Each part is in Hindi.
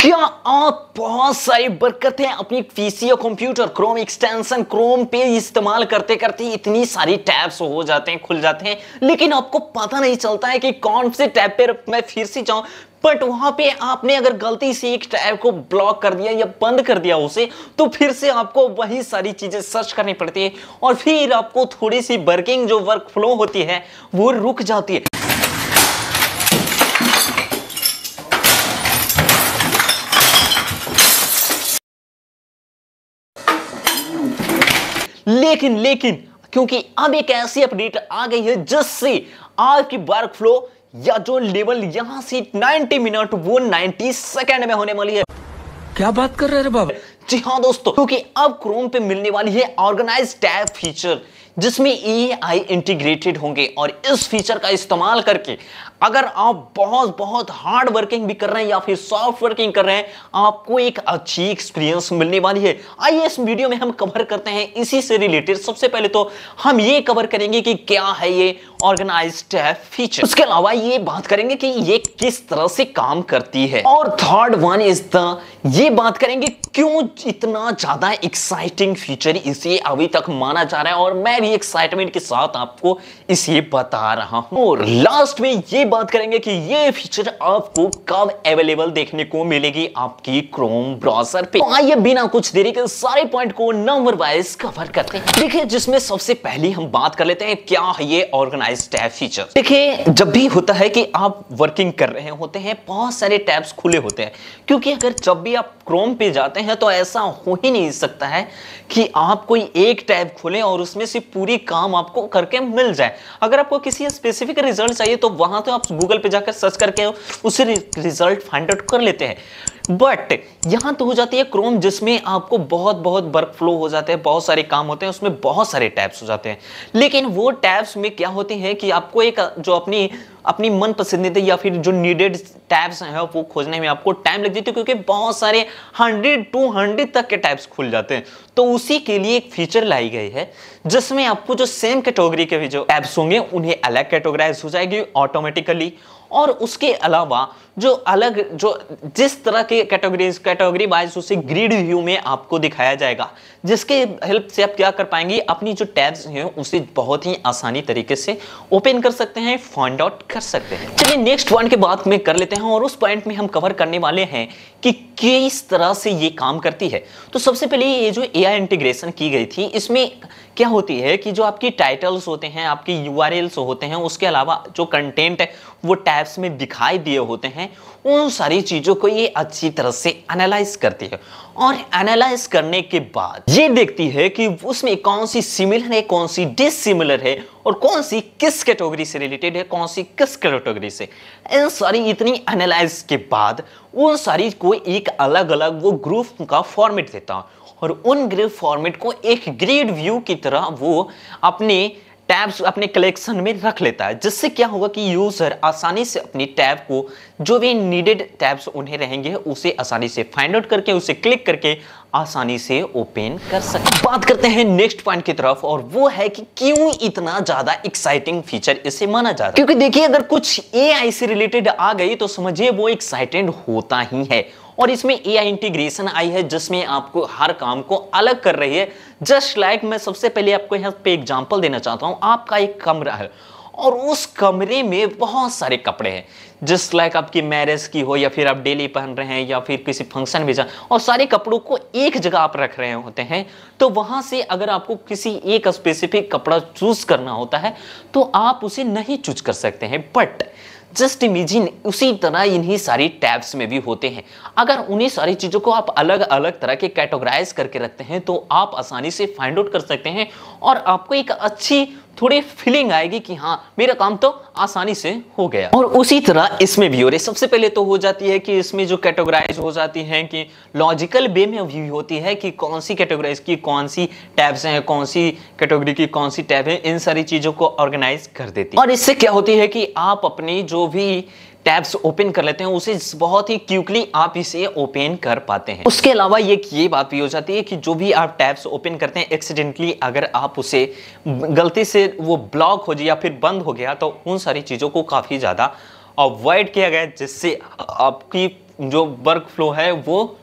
क्या आप बहुत सारी बरकतें अपनी पीसी या कंप्यूटर क्रोम एक्सटेंशन क्रोम पे इस्तेमाल करते करते इतनी सारी टैब्स हो जाते हैं, खुल जाते हैं, लेकिन आपको पता नहीं चलता है कि कौन से टैब पे मैं फिर से जाऊं। बट वहां पे आपने अगर गलती से एक टैब को ब्लॉक कर दिया या बंद कर दिया उसे, तो फिर से आपको वही सारी चीजें सर्च करनी पड़ती है और फिर आपको थोड़ी सी वर्किंग जो वर्क फ्लो होती है वो रुक जाती है। लेकिन क्योंकि अब एक ऐसी अपडेट आ गई है जिससे आपकी वर्क फ्लो या जो लेवल यहां से 90 मिनट वो 90 सेकंड में होने वाली है। क्या बात कर रहे हैं बाबा? जी हाँ दोस्तों, क्योंकि अब क्रोम पे मिलने वाली है ऑर्गेनाइज टैब फीचर जिसमें एआई इंटीग्रेटेड होंगे और इस फीचर का इस्तेमाल करके अगर आप बहुत हार्ड वर्किंग भी कर रहे हैं या फिर सॉफ्ट वर्किंग कर रहे हैं, आपको एक अच्छी एक्सपीरियंस मिलने वाली है। आइए इस वीडियो में हम कवर करते हैं इसी से रिलेटेड। सबसे पहले तो हम ये कवर करेंगे कि क्या है ये ऑर्गेनाइज टैब फीचर, उसके अलावा ये बात करेंगे कि ये किस तरह से काम करती है, और थर्ड वन इज द ये बात करेंगे क्यों इतना ज्यादा एक्साइटिंग फीचर इसे अभी तक माना जा रहा है और मैं भी एक्साइटमेंट के साथ आपको इसे बता रहा हूं। और लास्ट में ये बात करेंगे कि ये फीचर आपको कब अवेलेबल देखने को मिलेगी आपकी क्रोम ब्राउज़र पे। तो आइए बिना कुछ देरी के सारे पॉइंट को नंबर वाइज कवर करते हैं। देखिए, जिसमें सबसे पहले हम बात कर लेते हैं क्या है ये ऑर्गेनाइज टैब फीचर। देखिए, जब भी होता है कि आप वर्किंग कर रहे होते हैं, बहुत सारे टैब्स खुले होते हैं, क्योंकि अगर जब भी आप क्रोम पे जाते हैं तो ऐसा हो ही नहीं सकता है कि आप कोई एक टैब खोलें और उसमें से पूरी काम आपको करके मिल जाए। अगर आपको किसी स्पेसिफिक रिजल्ट चाहिए तो वहां तो आप गूगल पे जाकर सर्च करके उसे रिजल्ट फाइंड आउट कर लेते हैं, बट यहां तो हो जाती है क्रोम जिसमें आपको बहुत वर्क फ्लो हो जाते हैं, बहुत सारे काम होते हैं, उसमें बहुत सारे टैब्स हो जाते हैं। लेकिन वो टैब्स में क्या होते हैं कि आपको एक जो अपनी मन पसंदीदा या फिर जो नीडेड टैब्स हैं वो खोजने में आपको टाइम लग जाती है, क्योंकि बहुत सारे 100-200 तक के टैब्स खुल जाते हैं। तो उसी के लिए एक फीचर लाई गई है जिसमें आपको जो सेम कैटेगरी के भी जो टैब्स होंगे उन्हें अलग कैटेगराइज हो जाएगी ऑटोमेटिकली, और उसके अलावा जो जिस तरह के कैटेगरी वाइज उसे ग्रिड व्यू में आपको दिखाया जाएगा, जिसके हेल्प से आप क्या कर पाएंगे, अपनी जो टैब्स हैं उसे बहुत ही आसानी तरीके से ओपन कर सकते हैं, फाइंड आउट कर सकते हैं। चलिए नेक्स्ट पॉइंट की बात में कर लेते हैं, और उस पॉइंट में हम कवर करने वाले हैं कि किस तरह से ये काम करती है। तो सबसे पहले ये जो एआई इंटीग्रेशन की गई थी, इसमें क्या होती है कि जो आपकी टाइटल्स होते हैं, आपके यूआरएल्स होते हैं, उसके अलावा जो कंटेंट है वो टैब्स में दिखाई दिए होते हैं, उन सारी चीजों को ये अच्छी तरह से एनालाइज करती है और एनालाइज करने के बाद ये देखती है कि उसमें कौन सी सिमिलर है, कौन सी डिसिमिलर है, और कौन सी किस कैटेगरी से रिलेटेड है, कौन सी किस कैटेगरी से। इन सारी इतनी एनालाइज के बाद उन सारी को एक अलग अलग वो ग्रुप का फॉर्मेट देता है और उन ग्रिड फॉर्मेट को एक ग्रिड व्यू की तरह वो अपने टैब्स अपने कलेक्शन में रख लेता है, जिससे क्या होगा कि यूजर आसानी से अपनी टैब को जो भी नीडेड टैब्स उन्हें रहेंगे उसे आसानी से फाइंड आउट करके उसे क्लिक करके आसानी से ओपन कर सकते हैं। बात करते हैं नेक्स्ट पॉइंट की तरफ, और वो है कि क्यों इतना ज्यादा एक्साइटिंग फीचर इसे माना जाता है। क्योंकि देखिए, अगर कुछ एआई से रिलेटेड आ गई तो समझिए वो एक्साइटेड होता ही है, और इसमें एआई इंटीग्रेशन आई है जिसमें आपको हर काम को अलग कर रही है। जस्ट लाइक मैं सबसे पहले आपको यहाँ पे एग्जांपल देना चाहता हूँ। आपका एक कमरा है और उस कमरे में बहुत सारे कपड़े हैं, जस्ट लाइक आपकी मैरिज की हो या फिर आप डेली पहन रहे हैं या फिर किसी फंक्शन में जा, और सारे कपड़ों को एक जगह आप रख रहे होते हैं। तो वहां से अगर आपको किसी एक स्पेसिफिक कपड़ा चूज करना होता है तो आप उसे नहीं चूज कर सकते हैं, बट जस्ट इमेजिन उसी तरह इन्हीं सारी टैब्स में भी होते हैं। अगर उन्हीं सारी चीजों को आप अलग अलग तरह के कैटेगराइज करके रखते हैं तो आप आसानी से फाइंड आउट कर सकते हैं और आपको एक अच्छी थोड़ी फीलिंग आएगी कि हाँ, मेरा काम तो आसानी से हो गया। और उसी तरह इसमें भी हो रही, सबसे पहले तो हो जाती है कि इसमें जो कैटेगराइज हो जाती हैं कि लॉजिकल वे में व्यू होती है कि कौन सी कैटेगराइज की कौन सी टैब्स हैं, कौन सी कैटेगरी की कौन सी टैब है, इन सारी चीजों को ऑर्गेनाइज कर देती है। और इससे क्या होती है कि आप अपनी जो भी टैब्स ओपन कर लेते हैं उसे बहुत ही क्विकली आप इसे ओपन कर पाते हैं। उसके अलावा ये बात भी हो जाती है कि जो भी आप टैब्स ओपन करते हैं एक्सीडेंटली अगर आप उसे गलती से वो ब्लॉक हो जाए या फिर बंद हो गया तो उन सारी चीज़ों को काफ़ी ज़्यादा अवॉइड किया गया, जिससे आपकी जो वर्क फ्लो है वो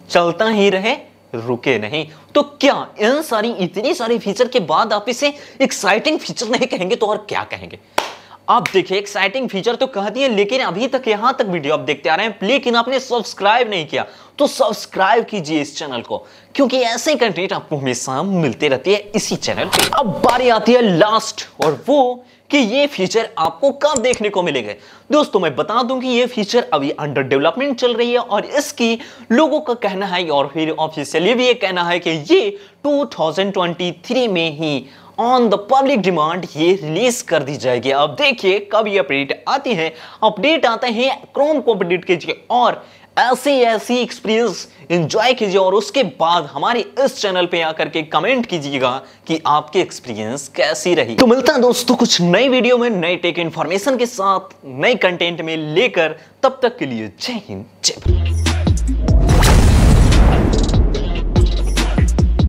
चलता ही रहे, रुके नहीं। तो क्या इन सारी इतनी सारी फीचर के बाद आप इसे एक्साइटिंग फीचर नहीं कहेंगे तो और क्या कहेंगे? आप देखिए एक्साइटिंग फीचर तो कह दिए, लेकिन अभी तक यहां तक वीडियो आप देखते आ रहे हैं लेकिन आपने सब्सक्राइब नहीं किया, तो सब्सक्राइब कीजिए इस चैनल को, क्योंकि ऐसे कंटेंट आपको हमेशा मिलते रहती है इसी चैनल पे। अब बारी आती है लास्ट, और वो कि ये फीचर आपको कब देखने को मिलेगा। दोस्तों मैं बता दूं कि ये फीचर अभी अंडर डेवलपमेंट चल रही है और इसकी लोगों का कहना है और फिर ऑफिशियली भी ये कहना है कि ये 2023 में ही ऑन द पब्लिक डिमांड ये रिलीज कर दी जाएगी। अब देखिए कब ये अपडेट आती है। अपडेट आते हैं, क्रोम को अपडेट कीजिए और ऐसी एक्सपीरियंस एंजॉय कीजिए और उसके बाद हमारे इस चैनल पे आकर के कमेंट कीजिएगा कि आपकी एक्सपीरियंस कैसी रही। तो मिलता है दोस्तों कुछ नई वीडियो में नई टेक इन्फॉर्मेशन के साथ, नई कंटेंट में लेकर। तब तक के लिए जय हिंद, जय भारत।